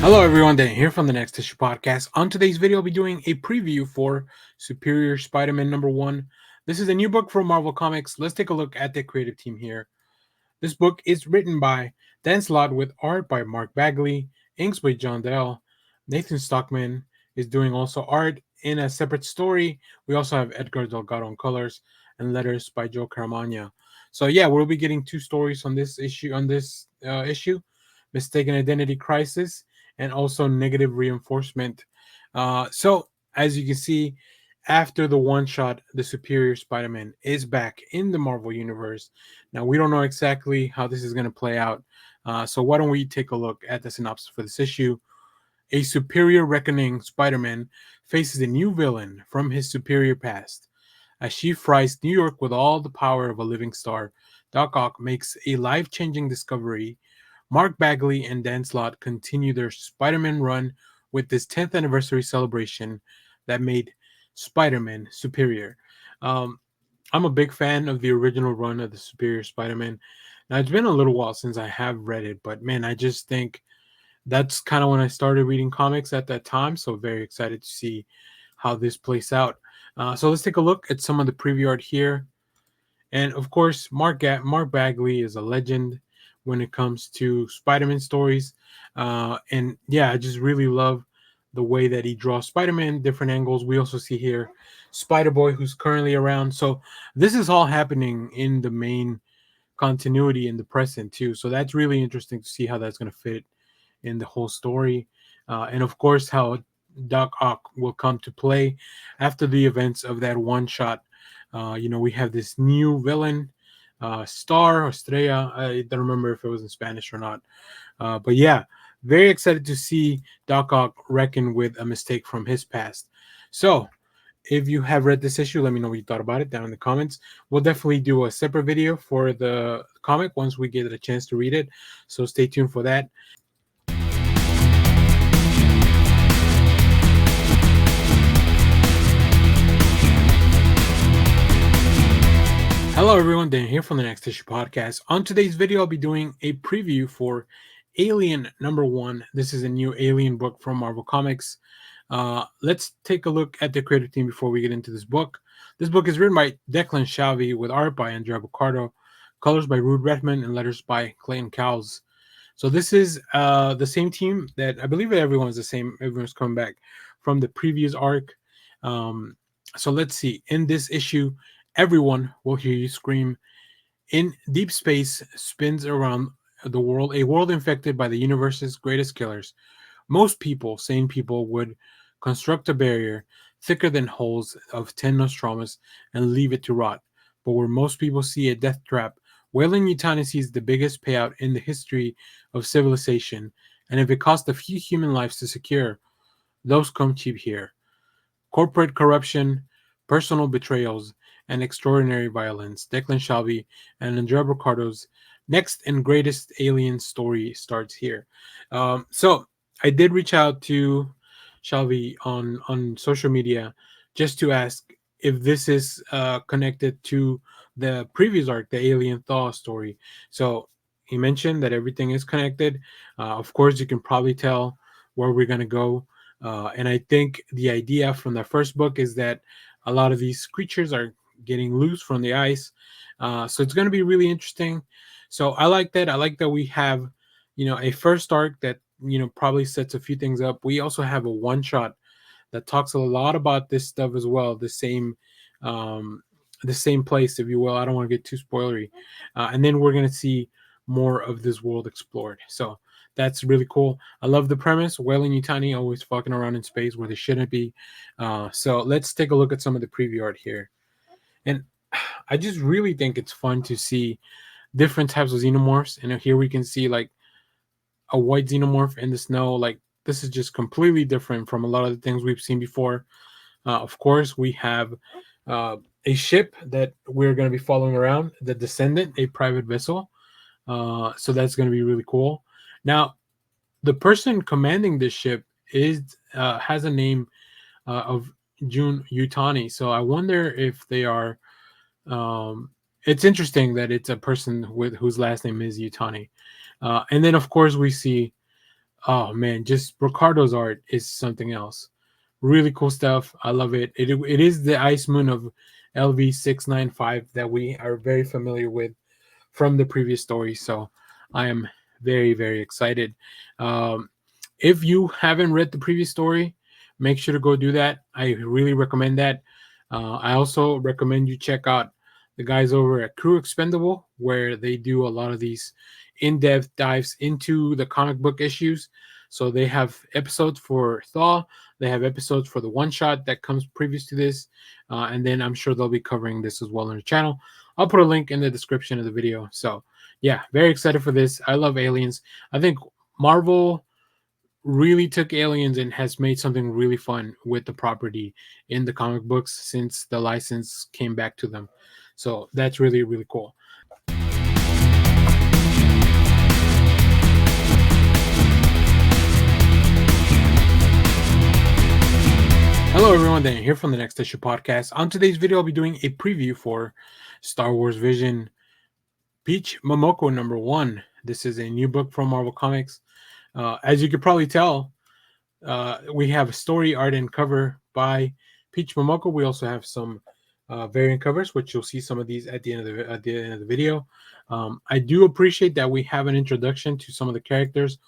Hello everyone, Dan here from the Next Issue Podcast. On today's video, I'll be doing a preview for Superior Spider-Man #1. This is a new book from Marvel Comics. Let's take a look at the creative team here. This book is written by Dan Slott with art by Mark Bagley, inks by John Dell. Nathan Stockman is doing also art in a separate story. We also have Edgar Delgado on colors and letters by Joe Caramagna. So yeah, we'll be getting two stories on this issue. Mistaken Identity Crisis and also Negative Reinforcement. So as you can see, after the one shot, the Superior Spider-Man is back in the Marvel Universe. Now, we don't know exactly how this is going to play out. So, why don't we take a look at the synopsis for this issue? A superior reckoning Spider Man faces a new villain from his superior past. As she fries New York with all the power of a living star, Doc Ock makes a life changing discovery. Mark Bagley and Dan Slott continue their Spider Man run with this 10th anniversary celebration that made Spider Man superior. Um, I'm a big fan of the original run of the Superior Spider Man. Now, it's been a little while since I have read it, but man, I just think that's kind of when I started reading comics at that time. So, very excited to see how this plays out. So, let's take a look at some of the preview art here. And of course, Mark Bagley is a legend when it comes to Spider-Man stories. And yeah, I just really love the way that he draws Spider-Man, different angles. We also see here Spider-Boy, who's currently around. So this is all happening in the main continuity in the present too. So that's really interesting to see how that's going to fit in the whole story. And of course, how Doc Ock will come to play after the events of that one shot. We have this new villain, Star or Estrella. I don't remember if it was in Spanish or not. But yeah, very excited to see Doc Ock reckon with a mistake from his past. So, if you have read this issue, let me know what you thought about it down in the comments. We'll definitely do a separate video for the comic once we get a chance to read it. So stay tuned for that. Hello everyone, Dan here from the Next Issue Podcast. On today's video, I'll be doing a preview for Alien #1. This is a new Alien book from Marvel Comics. Let's take a look at the creative team before we get into this book. This book is written by Declan Shalvey with art by Andrea Bocardo, colors by Rude Redmond, and letters by Clayton Cowles. So this is the same team that I believe everyone's the same. Everyone's coming back from the previous arc. Um, so let's see. In this issue, everyone will hear you scream. In deep space spins around the world, a world infected by the universe's greatest killers. Most people, sane people, would construct a barrier thicker than holes of 10 Nostradamus and leave it to rot. But where most people see a death trap, Whaling Yutani sees the biggest payout in the history of civilization, and if it costs a few human lives to secure, those come cheap here. Corporate corruption, personal betrayals, and extraordinary violence. Declan Shalvey and Andrea Ricardo's next and greatest alien story starts here. So I did reach out to Shalvey on social media just to ask if this is connected to the previous arc, the Alien Thaw story. So he mentioned that everything is connected. Of course, you can probably tell where we're gonna go, and I think the idea from the first book is that a lot of these creatures are getting loose from the ice. So it's going to be really interesting. So I like that. I like that we have, a first arc that, probably sets a few things up. We also have a one shot that talks a lot about this stuff as well. Um, the same place, if you will. I don't want to get too spoilery. And then we're going to see more of this world explored. So that's really cool. I love the premise. Whaling Yutani always fucking around in space where they shouldn't be. So let's take a look at some of the preview art here. And I just really think it's fun to see different types of xenomorphs. And here we can see like a white xenomorph in the snow. Like this is just completely different from a lot of the things we've seen before. Of course, we have a ship that we're going to be following around, the Descendant, a private vessel. So that's going to be really cool. Now, the person commanding this ship is has a name of Jun Yutani. So I wonder if they are. It's interesting that it's a person with whose last name is Yutani. And then, of course, we see Oh man, just Ricardo's art is something else. Really cool stuff. I love it. It is the Ice Moon of LV695 that we are very familiar with from the previous story. So I am very excited. Um, if you haven't read the previous story, make sure to go do that. I really recommend that. I also recommend you check out the guys over at Crew Expendable, where they do a lot of these in-depth dives into the comic book issues. So they have episodes for Thaw, they have episodes for the one shot that comes previous to this, and then I'm sure they'll be covering this as well on the channel. I'll put a link in the description of the video. So yeah, very excited for this. I love aliens. I think Marvel really took aliens and has made something really fun with the property in the comic books since the license came back to them. So that's really cool. Hello everyone, Dan here from the Next Issue Podcast. On today's video, I'll be doing a preview for Star Wars Vision Peach Momoko #1. This is a new book from Marvel Comics. As you could probably tell, we have story art and cover by Peach Momoko. We also have some variant covers, which you'll see some of these at the end of the video. I do appreciate that we have an introduction to some of the characters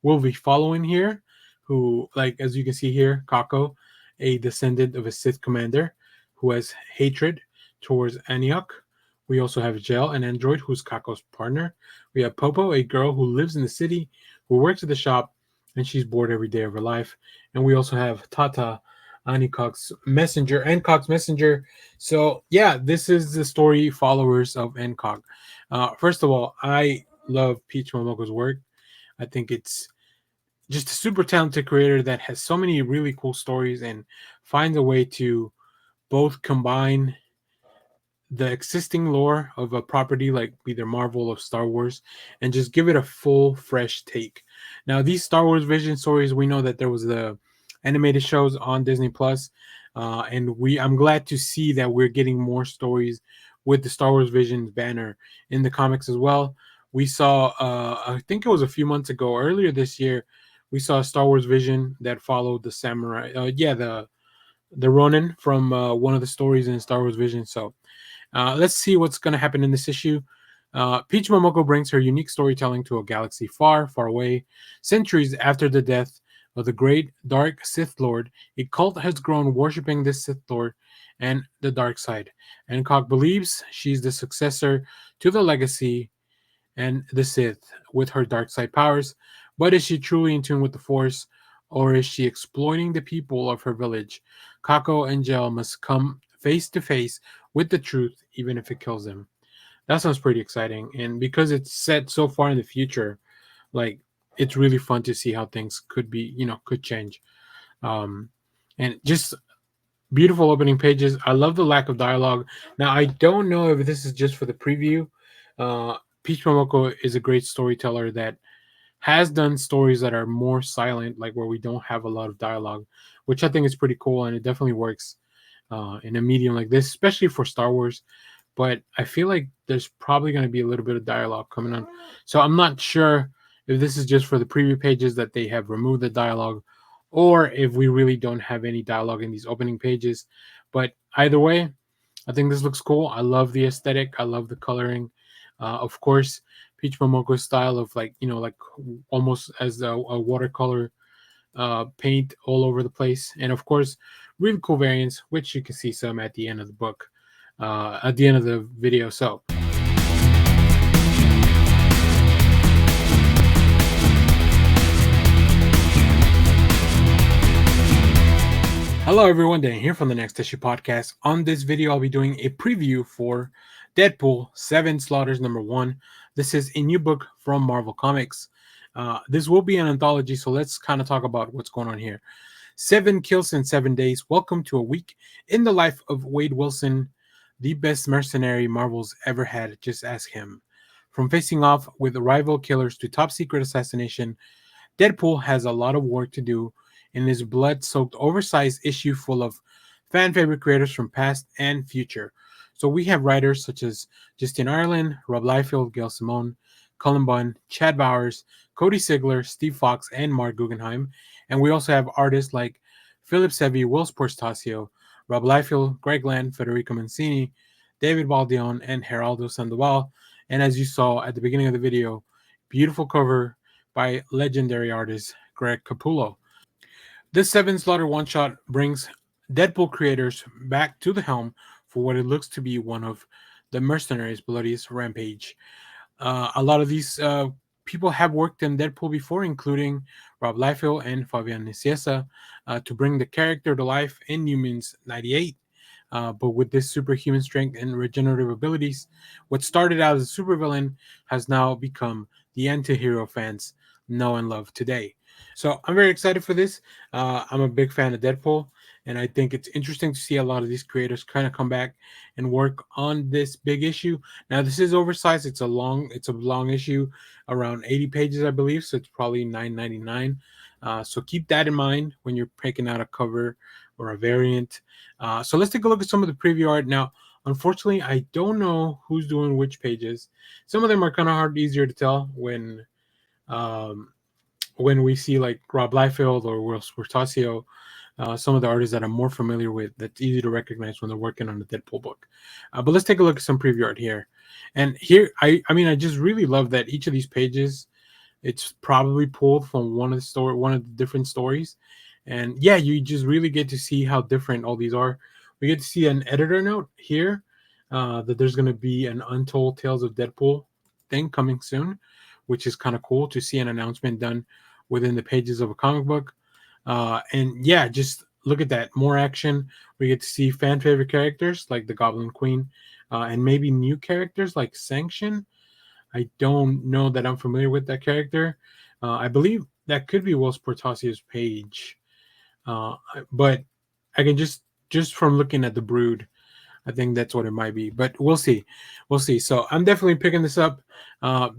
we'll be following here, who, like as you can see here, Kako, a descendant of a Sith commander who has hatred towards Aniok. We also have Jel, an android who's Kako's partner. We have Popo, a girl who lives in the city, who works at the shop, and she's bored every day of her life. And we also have Tata, Anikok's messenger, Ankok's messenger. So yeah, this is the story followers of Ankok. First of all, I love Peach Momoko's work. I think it's just a super talented creator that has so many really cool stories and finds a way to both combine the existing lore of a property like either Marvel or Star Wars and just give it a full fresh take. Now these Star Wars Vision stories, we know that there was the animated shows on Disney Plus, and I'm glad to see that we're getting more stories with the Star Wars Vision banner in the comics as well. We saw I think it was a few months ago, earlier this year, we saw a Star Wars Vision that followed the samurai, the Ronin from one of the stories in Star Wars Vision. So let's see what's going to happen in this issue. Peach Momoko brings her unique storytelling to a galaxy far away. Centuries after the death of the great dark Sith Lord, a cult has grown worshipping this Sith Lord and the dark side. Ankok believes she's the successor to the legacy and the Sith with her dark side powers. But is she truly in tune with the Force, or is she exploiting the people of her village? Kako and Jel must come face to face with the truth, even if it kills them. That sounds pretty exciting, and because it's set so far in the future, like it's really fun to see how things could be, could change. Um, and just beautiful opening pages. I love the lack of dialogue. Now I don't know if this is just for the preview. Peach Momoko is a great storyteller that has done stories that are more silent, like where we don't have a lot of dialogue, which I think is pretty cool, and it definitely works in a medium like this, especially for Star Wars. But I feel like there's probably going to be a little bit of dialogue coming on. So I'm not sure if this is just for the preview pages that they have removed the dialogue, or if we really don't have any dialogue in these opening pages. But either way, I think this looks cool. I love the aesthetic. I love the coloring. Of course, Peach Momoko's style of like almost as a watercolor paint all over the place. And of course, really cool variants, which you can see some at the end of the book, at the end of the video. So hello everyone, Dan here from the Next Issue Podcast. On this video, I'll be doing a preview for Deadpool 7 Slaughters #1. This is a new book from Marvel Comics. This will be an anthology, so let's kind of talk about what's going on here. 7 kills in 7 days. Welcome to a week in the life of Wade Wilson, the best mercenary Marvel's ever had. Just ask him. From facing off with rival killers to top secret assassination, Deadpool has a lot of work to do in his blood-soaked, oversized issue full of fan favorite creators from past and future. So we have writers such as Justin Ireland, Rob Liefeld, Gail Simone, Cullen Bunn, Chad Bowers, Cody Sigler, Steve Fox, and Mark Guggenheim. And we also have artists like Philip Sevi, Will Portasio, Rob Liefeld, Greg Land, Federico Mancini, David Baldeon, and Geraldo Sandoval. And as you saw at the beginning of the video, beautiful cover by legendary artist Greg Capullo. This Seven Slaughter one shot brings Deadpool creators back to the helm for what it looks to be one of the Mercenaries' bloodiest rampage. A lot of these people have worked in Deadpool before, including Rob Liefeld and Fabian Nicieza, to bring the character to life in Newman's 98. But with this superhuman strength and regenerative abilities, what started out as a supervillain has now become the anti-hero fans know and love today. So I'm very excited for this. I'm a big fan of Deadpool, and I think it's interesting to see a lot of these creators kind of come back and work on this big issue. Now this is oversized. It's a long issue, around 80 pages, I believe. So it's probably $9.99. So keep that in mind when you're picking out a cover or a variant. So let's take a look at some of the preview art. Now, unfortunately, I don't know who's doing which pages. Some of them are kind of hard, easier to tell um, when we see like Rob Liefeld or Will Sportasio, some of the artists that I'm more familiar with, that's easy to recognize when they're working on the Deadpool book. But let's take a look at some preview art here. And here, I just really love that each of these pages, it's probably pulled from one of the different stories. And yeah, you just really get to see how different all these are. We get to see an editor note here, that there's going to be an Untold Tales of Deadpool thing coming soon, which is kind of cool to see an announcement done within the pages of a comic book. And yeah, just look at that. More action. We get to see fan favorite characters like the Goblin Queen, and maybe new characters like Sanction. I don't know that I'm familiar with that character. I believe that could be Will Portasio's page, but I can just from looking at the Brood, I think that's what it might be. But we'll see. So I'm definitely picking this up,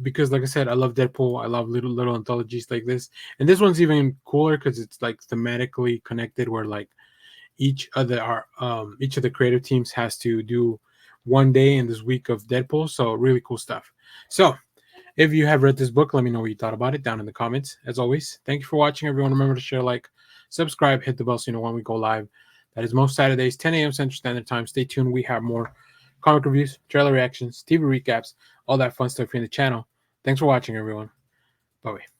because, like I said, I love Deadpool. I love little anthologies like this, and this one's even cooler because it's like thematically connected, where like each of the creative teams has to do one day in this week of Deadpool. So really cool stuff. So if you have read this book, let me know what you thought about it down in the comments. As always, thank you for watching, everyone. Remember to share, like, subscribe, hit the bell so you know when we go live. That is most Saturdays, 10 a.m. Central Standard Time. Stay tuned. We have more comic reviews, trailer reactions, TV recaps, all that fun stuff here in the channel. Thanks for watching, everyone. Bye-bye.